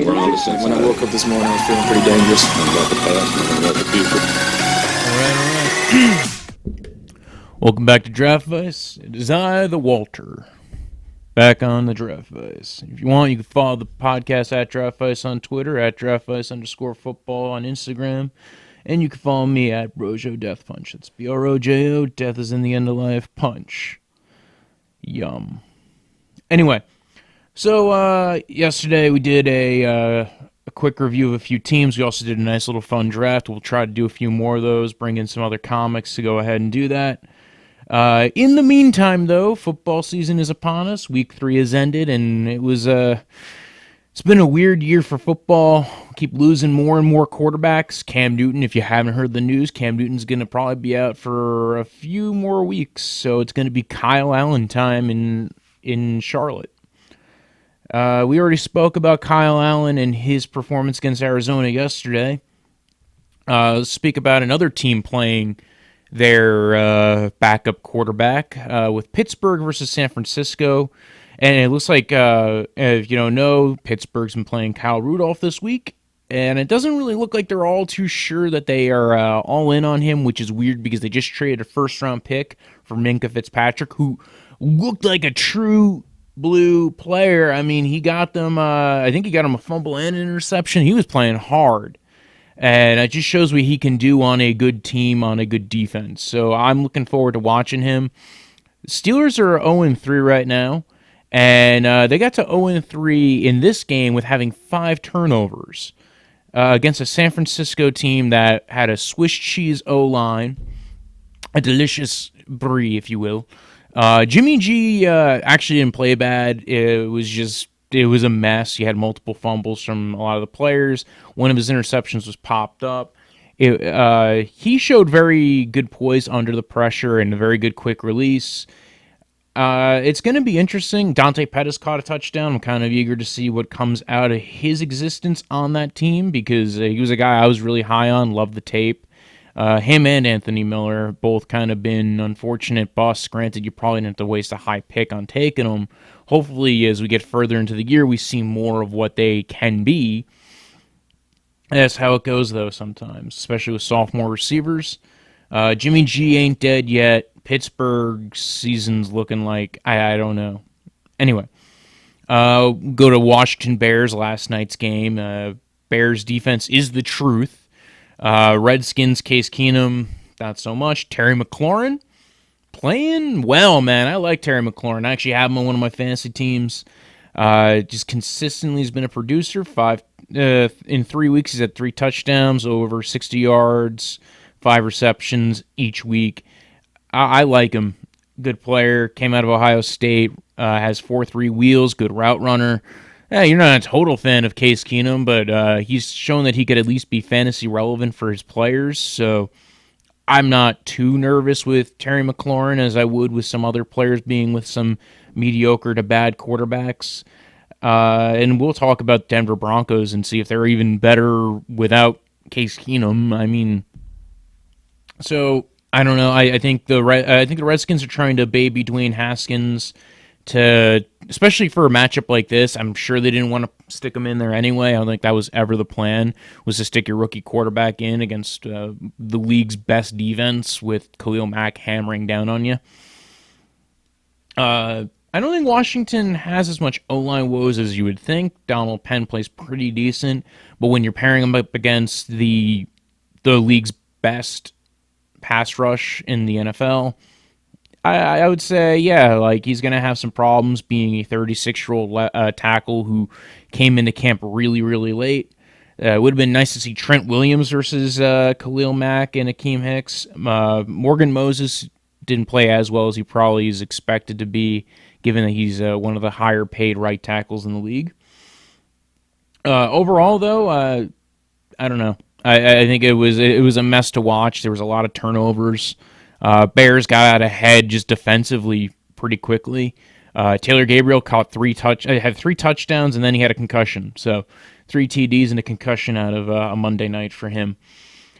We're on to Cincinnati. When I woke up this morning, I was feeling pretty dangerous. I'm about the past and I'm about the future. All right. Welcome back to Draftvice. It is I, the Walter, back on the Draftvice. If you want, you can follow the podcast at Draftvice on Twitter, at Draftvice_football on Instagram, and you can follow me at Rojo Death Punch. That's BROJO. Death is in the end of life. Punch. Yum. Anyway, so yesterday we did a quick review of a few teams. We also did a nice little fun draft. We'll try to do a few more of those, bring in some other comics to go ahead and do that. In the meantime, though, football season is upon us. Week 3 has ended, and it's been a weird year for football. Keep losing more and more quarterbacks. Cam Newton, if you haven't heard the news, Cam Newton's going to probably be out for a few more weeks, so it's going to be Kyle Allen time in Charlotte. We already spoke about Kyle Allen and his performance against Arizona yesterday. Let's speak about another team playing their backup quarterback with Pittsburgh versus San Francisco. And it looks like, if you don't know, Pittsburgh's been playing Kyle Rudolph this week. And it doesn't really look like they're all too sure that they are all in on him, which is weird because they just traded a first-round pick for Minka Fitzpatrick, who looked like a true blue player. I mean, he got them, I think he got him a fumble and an interception. He was playing hard. And it just shows what he can do on a good team, on a good defense. So I'm looking forward to watching him. Steelers are 0-3 right now. And they got to 0-3 in this game with having 5 turnovers against a San Francisco team that had a Swiss cheese O-line, a delicious brie, if you will. Jimmy G actually didn't play bad. It was a mess. He had multiple fumbles from a lot of the players. One of his interceptions was popped up. He showed very good poise under the pressure and a very good quick release. It's going to be interesting. Dante Pettis caught a touchdown. I'm kind of eager to see what comes out of his existence on that team because he was a guy I was really high on, loved the tape. Him and Anthony Miller both kind of been unfortunate busts. Granted, you probably didn't have to waste a high pick on taking them. Hopefully, as we get further into the year, we see more of what they can be. That's how it goes, though, sometimes, especially with sophomore receivers. Jimmy G ain't dead yet. Pittsburgh season's looking like, I don't know. Anyway, go to Washington Bears last night's game. Bears defense is the truth. Redskins, Case Keenum, not so much. Terry McLaurin, playing well, man. I like Terry McLaurin. I actually have him on one of my fantasy teams. Just consistently has been a producer. In 3 weeks, he's had 3 touchdowns, over 60 yards, 5 receptions each week. I like him. Good player. Came out of Ohio State. Has 4.3 wheels. Good route runner. You're not a total fan of Case Keenum, but he's shown that he could at least be fantasy relevant for his players. So I'm not too nervous with Terry McLaurin as I would with some other players being with some mediocre to bad quarterbacks. And we'll talk about Denver Broncos and see if they're even better without Case Keenum. I mean, so I don't know. I think the Redskins are trying to baby Dwayne HAskins to, especially for a matchup like this. I'm sure they didn't want to stick him in there anyway. I don't think that was ever the plan, was to stick your rookie quarterback in against the league's best defense with Khalil Mack hammering down on you. I don't think Washington has as much O-line woes as you would think. Donald Penn plays pretty decent, but when you're pairing him up against the league's best pass rush in the NFL, I would say, yeah, like he's going to have some problems being a 36-year-old tackle who came into camp really, really late. It would have been nice to see Trent Williams versus Khalil Mack and Akeem Hicks. Morgan Moses didn't play as well as he probably is expected to be, given that he's one of the higher-paid right tackles in the league. Overall, though, I don't know. I think it was a mess to watch. There was a lot of turnovers. Bears got out ahead just defensively pretty quickly. Taylor Gabriel caught had 3 touchdowns, and then he had a concussion. So 3 TDs and a concussion out of a Monday night for him.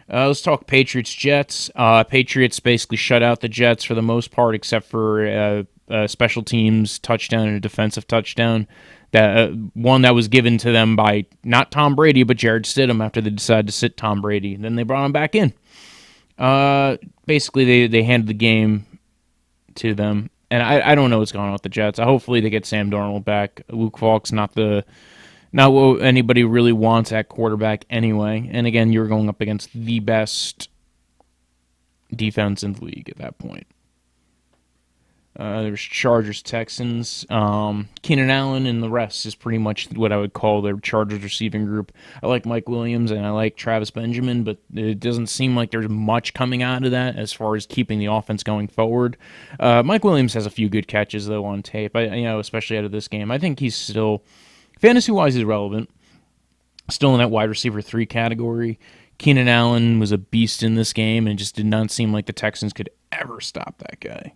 Let's talk Patriots-Jets. Patriots basically shut out the Jets for the most part, except for a special teams touchdown and a defensive touchdown. That one that was given to them by not Tom Brady, but Jarred Stidham after they decided to sit Tom Brady. And then they brought him back in. Basically, they handed the game to them. And I don't know what's going on with the Jets. Hopefully they get Sam Darnold back. Luke Falk's not what anybody really wants at quarterback anyway. And again, you're going up against the best defense in the league at that point. There's Chargers, Texans. Keenan Allen and the rest is pretty much what I would call their Chargers receiving group. I like Mike Williams and I like Travis Benjamin, but it doesn't seem like there's much coming out of that as far as keeping the offense going forward. Mike Williams has a few good catches though on tape. Especially out of this game. I think he's still fantasy-wise is relevant. Still in that wide receiver 3 category. Keenan Allen was a beast in this game and just did not seem like the Texans could ever stop that guy.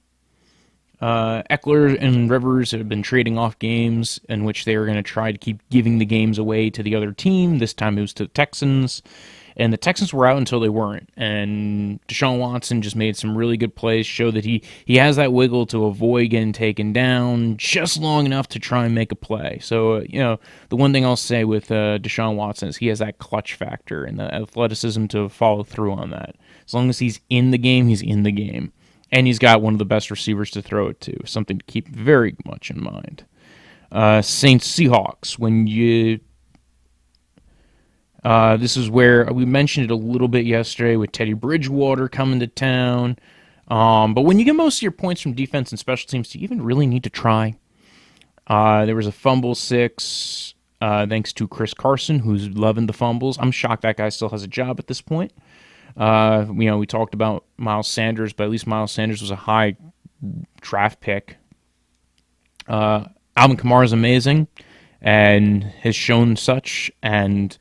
Ekeler and Rivers have been trading off games in which they were going to try to keep giving the games away to the other team. This time it was to the Texans. And the Texans were out until they weren't. And Deshaun Watson just made some really good plays, show that he has that wiggle to avoid getting taken down just long enough to try and make a play. So, the one thing I'll say with Deshaun Watson is he has that clutch factor and the athleticism to follow through on that. As long as he's in the game, he's in the game. And he's got one of the best receivers to throw it to. Something to keep very much in mind. Saints Seahawks. This is where we mentioned it a little bit yesterday with Teddy Bridgewater coming to town. But when you get most of your points from defense and special teams, do you even really need to try? There was a fumble 6, thanks to Chris Carson, who's loving the fumbles. I'm shocked that guy still has a job at this point. We talked about Miles Sanders, but at least Miles Sanders was a high draft pick. Alvin Kamara is amazing and has shown such, and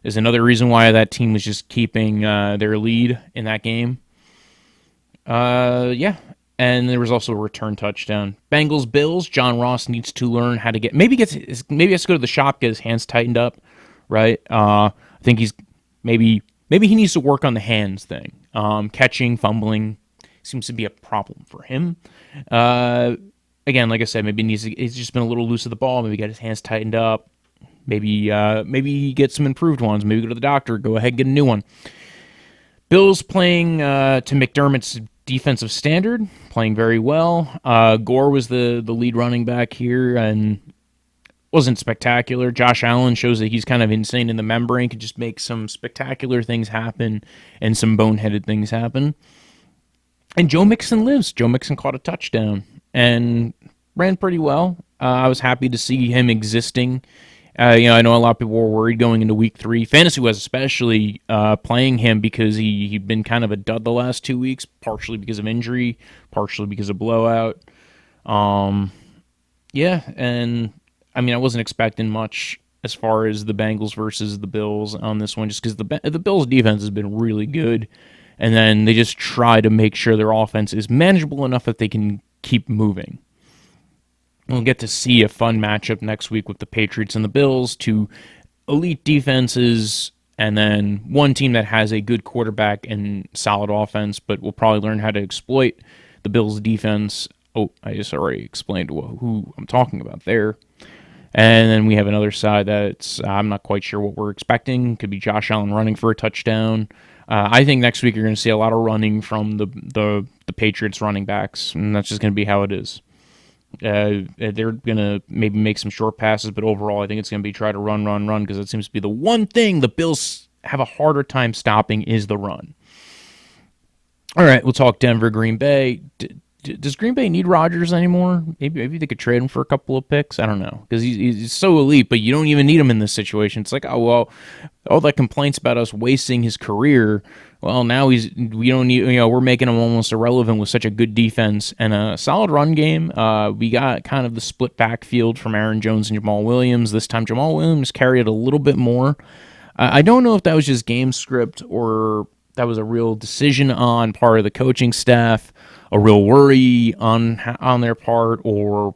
is another reason why that team was just keeping their lead in that game. And there was also a return touchdown. Bengals Bills. John Ross needs to learn how to maybe he has to go to the shop, get his hands tightened up, right? I think maybe he needs to work on the hands thing. Catching, fumbling seems to be a problem for him. Again, like I said, maybe he's just been a little loose of the ball. Maybe get his hands tightened up. Maybe get some improved ones. Maybe go to the doctor. Go ahead and get a new one. Bills playing to McDermott's defensive standard, playing very well. Gore was the lead running back here and wasn't spectacular. Josh Allen shows that he's kind of insane in the membrane, could just make some spectacular things happen and some boneheaded things happen. And Joe Mixon lives. Joe Mixon caught a touchdown and ran pretty well. I was happy to see him existing. I know a lot of people were worried going into week 3. Fantasy was especially playing him because he'd been kind of a dud the last 2 weeks, partially because of injury, partially because of blowout. And I wasn't expecting much as far as the Bengals versus the Bills on this one, just because the Bills' defense has been really good, and then they just try to make sure their offense is manageable enough that they can keep moving. We'll get to see a fun matchup next week with the Patriots and the Bills, 2 elite defenses, and then one team that has a good quarterback and solid offense, but will probably learn how to exploit the Bills' defense. Oh, I just already explained who I'm talking about there. And then we have another side that's I'm not quite sure what we're expecting. Could be Josh Allen running for a touchdown. I think next week you're going to see a lot of running from the Patriots running backs, and that's just going to be how it is. They're going to maybe make some short passes, but overall I think it's going to be try to run, because it seems to be the one thing the Bills have a harder time stopping is the run. All right, we'll talk Denver, Green Bay. Does Green Bay need Rodgers anymore? Maybe they could trade him for a couple of picks. I don't know, because he's so elite, but you don't even need him in this situation. It's like, oh well, all that complaints about us wasting his career. Well, now we're making him almost irrelevant with such a good defense and a solid run game. We got kind of the split backfield from Aaron Jones and Jamal Williams. This time, Jamal Williams carried a little bit more. I don't know if that was just game script or that was a real decision on part of the coaching staff, a real worry on their part, or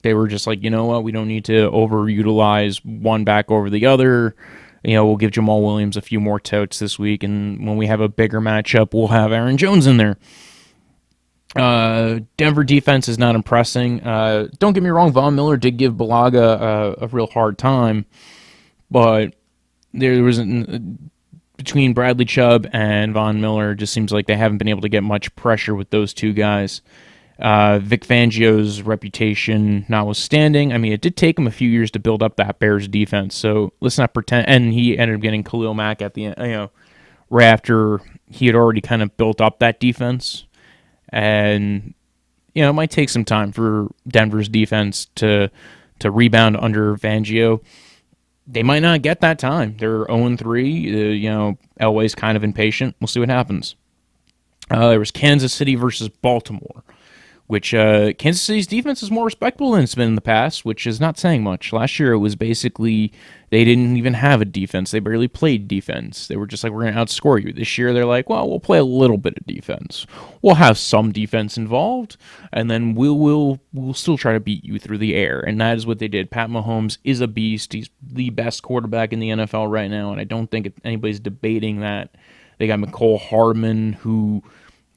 they were just like, you know what, we don't need to overutilize one back over the other. We'll give Jamal Williams a few more totes this week, and when we have a bigger matchup, we'll have Aaron Jones in there. Denver defense is not impressing. Don't get me wrong, Von Miller did give Bulaga a real hard time, but there was between Bradley Chubb and Von Miller, it just seems like they haven't been able to get much pressure with those two guys. Vic Fangio's reputation notwithstanding, I mean, it did take him a few years to build up that Bears defense, so let's not pretend. And he ended up getting Khalil Mack at the end, right after he had already kind of built up that defense. And, it might take some time for Denver's defense to rebound under Fangio. They might not get that time. They're 0-3. Elway's kind of impatient. We'll see what happens. There was Kansas City versus Baltimore, which Kansas City's defense is more respectable than it's been in the past, which is not saying much. Last year, it was basically they didn't even have a defense. They barely played defense. They were just like, we're going to outscore you. This year, they're like, well, we'll play a little bit of defense. We'll have some defense involved, and then we'll still try to beat you through the air. And that is what they did. Pat Mahomes is a beast. He's the best quarterback in the NFL right now, and I don't think anybody's debating that. They got Mecole Hardman, who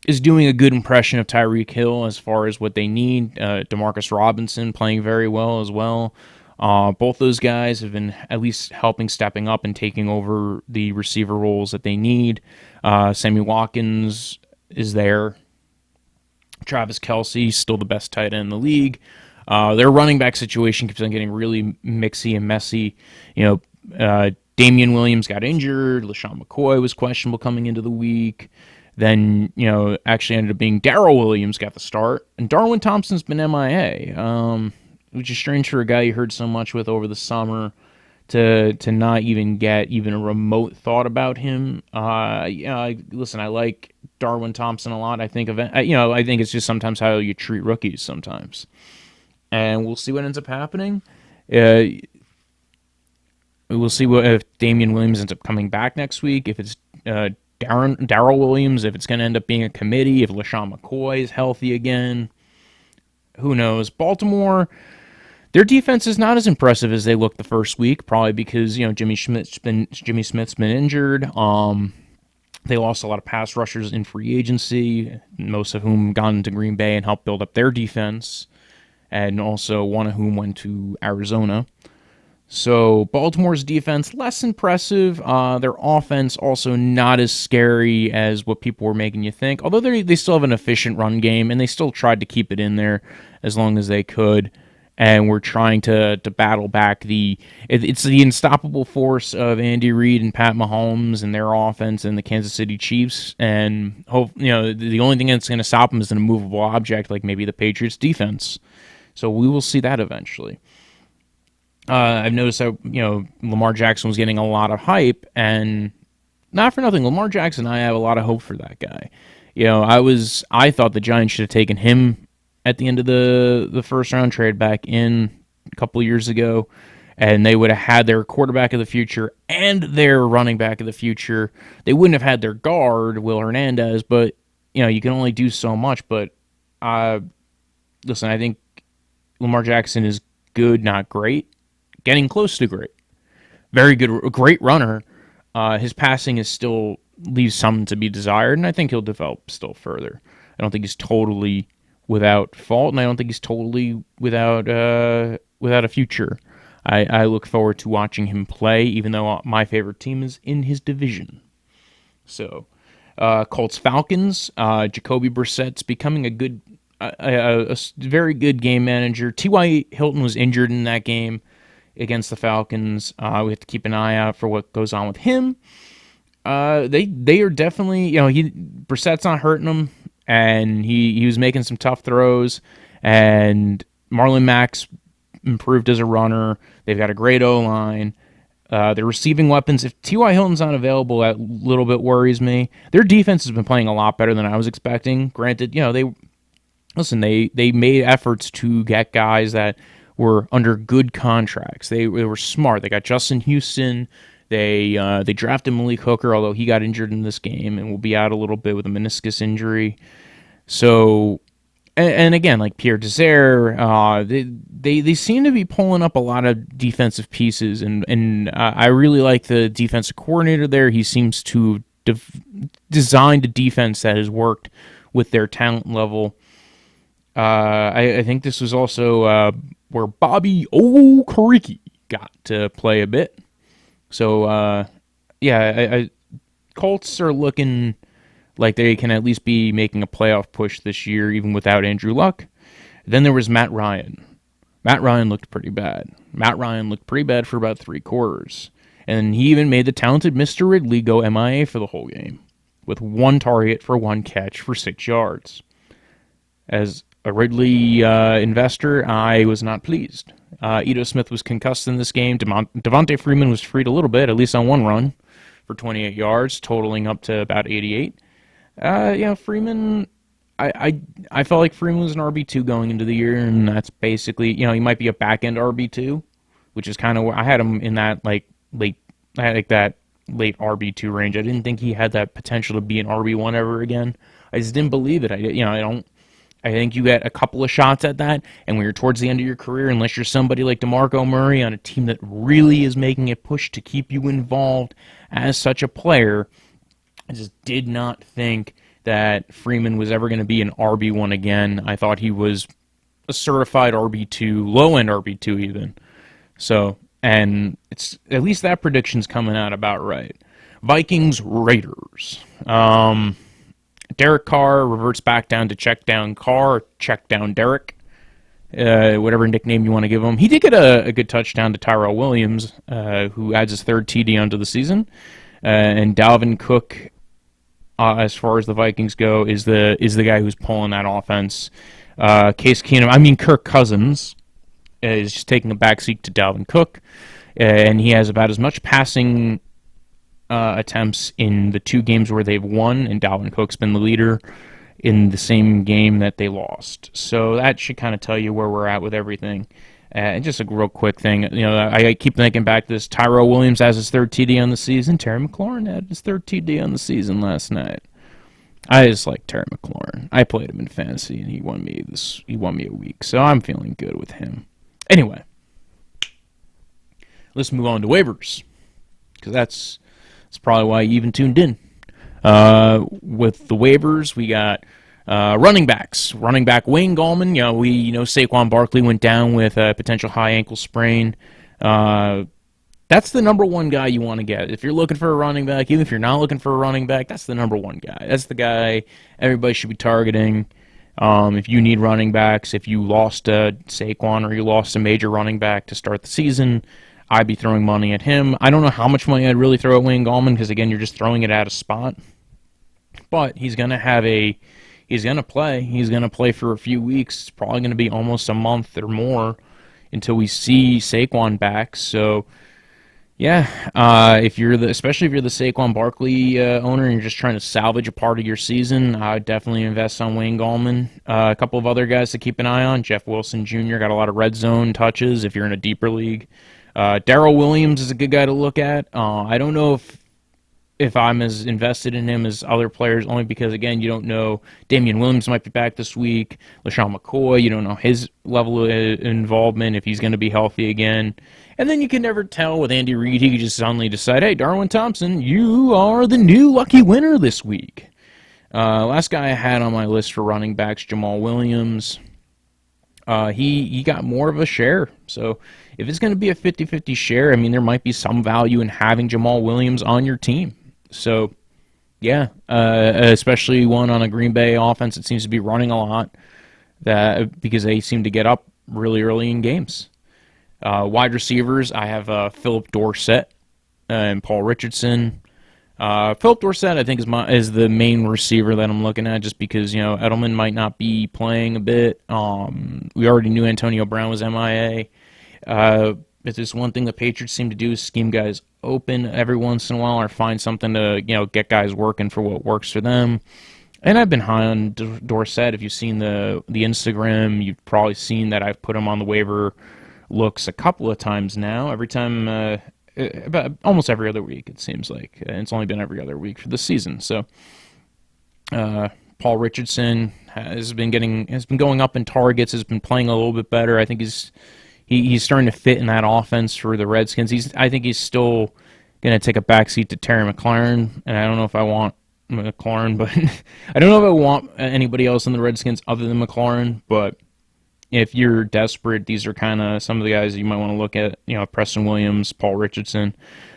is doing a good impression of Tyreek Hill as far as what they need. Demarcus Robinson playing very well as well. Both those guys have been at least stepping up and taking over the receiver roles that they need. Sammy Watkins is there. Travis Kelce, still the best tight end in the league. Their running back situation keeps on getting really mixy and messy. Damian Williams got injured. LaShawn McCoy was questionable coming into the week. Then, actually ended up being Darrell Williams got the start. And Darwin Thompson's been MIA, which is strange for a guy you heard so much with over the summer to not even get even a remote thought about him. Listen, I like Darwin Thompson a lot. I think I think it's just sometimes how you treat rookies sometimes. And we'll see what ends up happening. We'll see if Damian Williams ends up coming back next week, if it's Darrell Williams, if it's going to end up being a committee, if LaShawn McCoy is healthy again. Who knows? Baltimore, their defense is not as impressive as they looked the first week, probably because, Jimmy Smith's been injured. They lost a lot of pass rushers in free agency, most of whom gone into Green Bay and helped build up their defense, and also one of whom went to Arizona. So Baltimore's defense, less impressive. Their offense also not as scary as what people were making you think. Although they still have an efficient run game, and they still tried to keep it in there as long as they could. And we're trying to battle back it's the unstoppable force of Andy Reid and Pat Mahomes and their offense and the Kansas City Chiefs. And the only thing that's going to stop them is an immovable object like maybe the Patriots defense. So we will see that eventually. I've noticed that, Lamar Jackson was getting a lot of hype, and not for nothing, Lamar Jackson, I have a lot of hope for that guy. I thought the Giants should have taken him at the end of the first round trade back in a couple of years ago, and they would have had their quarterback of the future and their running back of the future. They wouldn't have had their guard, Will Hernandez, but, you can only do so much. But, listen, I think Lamar Jackson is good, not great. Getting close to great. Very good, great runner. His passing still leaves some to be desired, and I think he'll develop still further. I don't think he's totally without fault, and I don't think he's totally without a future. I look forward to watching him play, even though my favorite team is in his division. So, Colts-Falcons, Jacoby Brissett's becoming a very good game manager. T.Y. Hilton was injured in that game against the Falcons. We have to keep an eye out for what goes on with him. They are definitely, Brissett's not hurting them, and he was making some tough throws, and Marlon Mack's improved as a runner. They've got a great O-line. Their receiving weapons, if T.Y. Hilton's not available, that little bit worries me. Their defense has been playing a lot better than I was expecting. Granted, they made efforts to get guys that were under good contracts. They were smart. They got Justin Houston. They drafted Malik Hooker, although he got injured in this game and will be out a little bit with a meniscus injury. So, and again, like Pierre Desir, they seem to be pulling up a lot of defensive pieces, and I really like the defensive coordinator there. He seems to have designed a defense that has worked with their talent level. I think this was also where Bobby Okereke got to play a bit. So, Colts are looking like they can at least be making a playoff push this year, even without Andrew Luck. Then there was Matt Ryan. Matt Ryan looked pretty bad. Matt Ryan looked pretty bad for about 3 quarters. And he even made the talented Mr. Ridley go MIA for the whole game, with 1 target for 1 catch for 6 yards. As a Ridley investor, I was not pleased. Ito Smith was concussed in this game. Devontae Freeman was freed a little bit, at least on 1 run, for 28 yards, totaling up to about 88. Freeman, I felt like Freeman was an RB2 going into the year, and that's basically, he might be a back-end RB2, which is kind of where I had him in that, late RB2 range. I didn't think he had that potential to be an RB1 ever again. I just didn't believe it. I think you get a couple of shots at that, and when you're towards the end of your career, unless you're somebody like DeMarco Murray on a team that really is making a push to keep you involved as such a player, I just did not think that Freeman was ever going to be an RB1 again. I thought he was a certified RB2, low-end RB2 even. So, and it's at least that prediction's coming out about right. Vikings, Raiders. Derek Carr reverts back down to check down Carr, check down Derek, whatever nickname you want to give him. He did get a good touchdown to Tyrell Williams, who adds his 3rd TD onto the season. And Dalvin Cook, as far as the Vikings go, is the guy who's pulling that offense. Kirk Cousins is just taking a backseat to Dalvin Cook, and he has about as much passing attempts in the 2 games where they've won, and Dalvin Cook's been the leader in the same game that they lost. So that should kind of tell you where we're at with everything. And just a real quick thing, I keep thinking back to this. Tyrell Williams has his 3rd TD on the season. Terry McLaurin had his 3rd TD on the season last night. I just like Terry McLaurin. I played him in fantasy, and he won me a week, so I'm feeling good with him. Anyway, let's move on to waivers, because that's probably why you even tuned in. With the waivers, we got running backs. Running back Wayne Gallman. Saquon Barkley went down with a potential high ankle sprain. That's the number 1 guy you want to get. If you're looking for a running back, even if you're not looking for a running back, that's the number 1 guy. That's the guy everybody should be targeting. If you need running backs, if you lost Saquon or you lost a major running back to start the season, I'd be throwing money at him. I don't know how much money I'd really throw at Wayne Gallman, because again, you're just throwing it at a spot. But he's going to play. He's going to play for a few weeks. It's probably going to be almost a month or more until we see Saquon back. So, yeah, especially if you're the Saquon Barkley owner and you're just trying to salvage a part of your season, I would definitely invest on Wayne Gallman. A couple of other guys to keep an eye on. Jeff Wilson Jr. got a lot of red zone touches if you're in a deeper league. Darrell Williams is a good guy to look at. I don't know if I'm as invested in him as other players, only because, again, you don't know. Damian Williams might be back this week. LaShawn McCoy, you don't know his level of involvement, if he's going to be healthy again. And then you can never tell with Andy Reid. He could just suddenly decide, hey, Darwin Thompson, you are the new lucky winner this week. Last guy I had on my list for running backs, Jamal Williams. He got more of a share. So if it's going to be a 50-50 share, there might be some value in having Jamal Williams on your team. So, yeah, especially one on a Green Bay offense that seems to be running a lot, because they seem to get up really early in games. Wide receivers, I have Philip Dorsett and Paul Richardson. Philip Dorsett, I think, is the main receiver that I'm looking at, just because Edelman might not be playing a bit. We already knew Antonio Brown was MIA. It's just one thing the Patriots seem to do is scheme guys open every once in a while, or find something to get guys working for what works for them. And I've been high on Dorsett. If you've seen the Instagram, you've probably seen that I've put him on the waiver looks a couple of times now. Every time. About almost every other week, it seems like. It's only been every other week for the season. So, Paul Richardson has been going up in targets, has been playing a little bit better. I think he's starting to fit in that offense for the Redskins. I think he's still going to take a backseat to Terry McLaurin, and I don't know if I want Mclaurin, but I don't know if I want anybody else in the Redskins other than Mclaurin, but if you're desperate, these are kind of some of the guys you might want to look at. Preston Williams, Paul Richardson.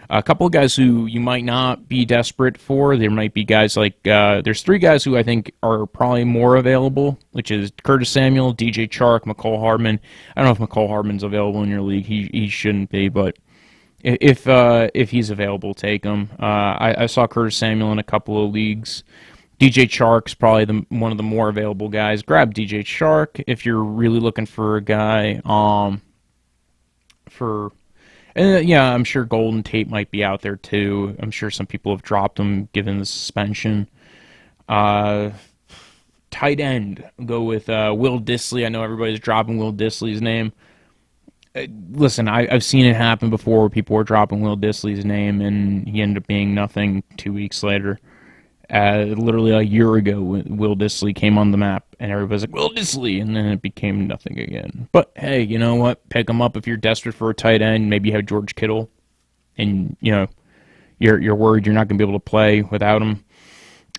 A couple of guys who you might not be desperate for. There might be guys like, there's 3 guys who I think are probably more available, which is Curtis Samuel, DJ Chark, McCole Hardman. I don't know if McCole Hardman's available in your league. He shouldn't be, but if he's available, take him. I saw Curtis Samuel in a couple of leagues. DJ Chark's probably one of the more available guys. Grab DJ Chark if you're really looking for a guy. I'm sure Golden Tate might be out there too. I'm sure some people have dropped him given the suspension. Tight end, go with Will Dissly. I know everybody's dropping Will Dissly's name. Listen, I've seen it happen before where people were dropping Will Dissly's name and he ended up being nothing 2 weeks later. Literally a year ago, Will Dissly came on the map, and everybody's like, Will Dissly, and then it became nothing again. But, hey, you know what? Pick him up if you're desperate for a tight end. Maybe you have George Kittle, and, you're worried you're not going to be able to play without him.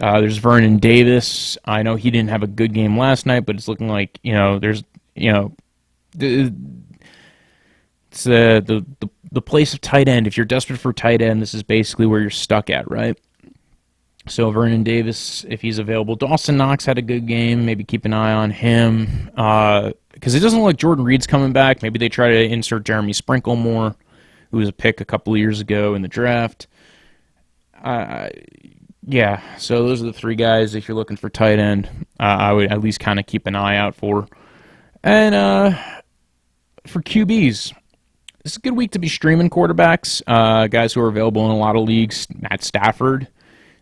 There's Vernon Davis. I know he didn't have a good game last night, but it's looking like, it's the place of tight end. If you're desperate for tight end, this is basically where you're stuck at, right? So Vernon Davis, if he's available. Dawson Knox had a good game. Maybe keep an eye on him. Because it doesn't look like Jordan Reed's coming back. Maybe they try to insert Jeremy Sprinkle more, who was a pick a couple of years ago in the draft. Yeah, so those are the 3 guys if you're looking for tight end. I would at least kind of keep an eye out for. And for QBs, this is a good week to be streaming quarterbacks. Guys who are available in a lot of leagues. Matt Stafford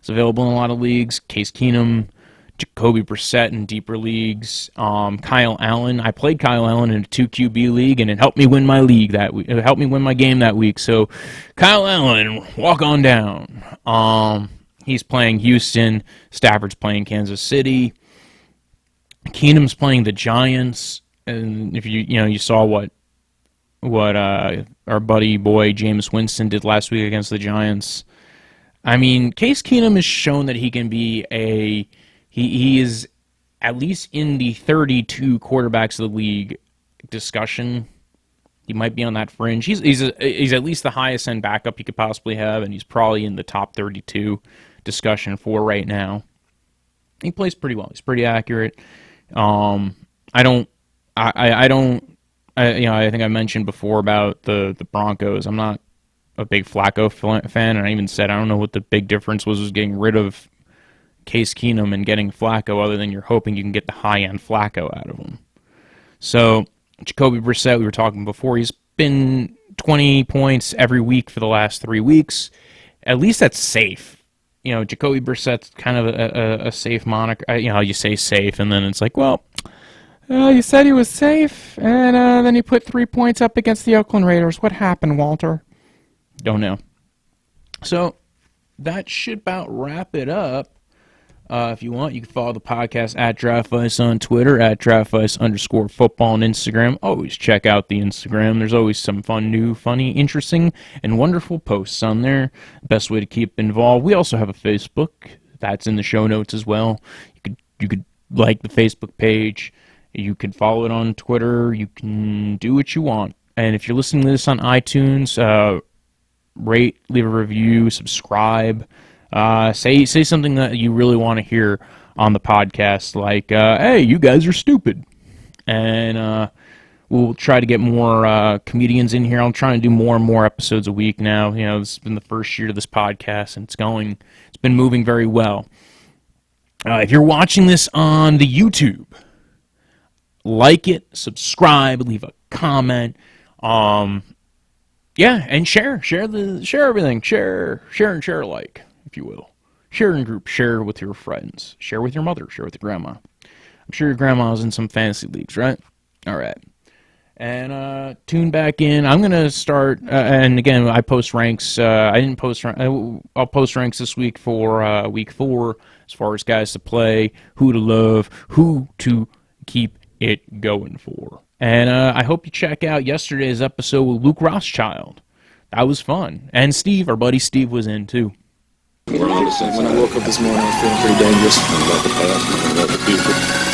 is available in a lot of leagues. Case Keenum, Jacoby Brissett in deeper leagues. Kyle Allen. I played Kyle Allen in a 2 QB league, and it helped me win my league that week. It helped me win my game that week. So, Kyle Allen, walk on down. He's playing Houston. Stafford's playing Kansas City. Keenum's playing the Giants. And if you saw what our buddy boy Jameis Winston did last week against the Giants. I mean, Case Keenum has shown that he can be he is at least in the 32 quarterbacks of the league discussion. He might be on that fringe. He's at least the highest end backup you could possibly have, and he's probably in the top 32 discussion for right now. He plays pretty well. He's pretty accurate. I think I mentioned before about the Broncos. I'm not a big Flacco fan, and I even said I don't know what the big difference was getting rid of Case Keenum and getting Flacco, other than you're hoping you can get the high-end Flacco out of him. So, Jacoby Brissett, we were talking before, he's been 20 points every week for the last 3 weeks. At least that's safe. Jacoby Brissett's kind of a safe moniker. You say safe, and then it's like, well, you said he was safe, and then he put 3 points up against the Oakland Raiders. What happened, Walter? Don't know. So, that should about wrap it up. If you want, you can follow the podcast at Draftvice on Twitter, at Draftvice_football on Instagram. Always check out the Instagram. There's always some fun, new, funny, interesting, and wonderful posts on there. Best way to keep involved. We also have a Facebook. That's in the show notes as well. You could like the Facebook page. You can follow it on Twitter. You can do what you want. And if you're listening to this on iTunes, rate, leave a review, subscribe. Say something that you really want to hear on the podcast, like, hey, you guys are stupid. And we'll try to get more comedians in here. I'm trying to do more and more episodes a week now. This has been the first year of this podcast, and it's been moving very well. If you're watching this on the YouTube, like it, subscribe, leave a comment. Yeah, and share everything. Share and share alike, if you will. Share in group, share with your friends, share with your mother, share with your grandma. I'm sure your grandma's in some fantasy leagues, right? All right. And tune back in. I'm going to start, and again, I post ranks. I didn't post I'll post ranks this week for week 4, as far as guys to play, who to love, who to keep it going for. And I hope you check out yesterday's episode with Luke Rothschild. That was fun. And Steve, our buddy Steve, was in too. We're on to something. When I woke up this morning, I was feeling pretty dangerous. About the past and about the future.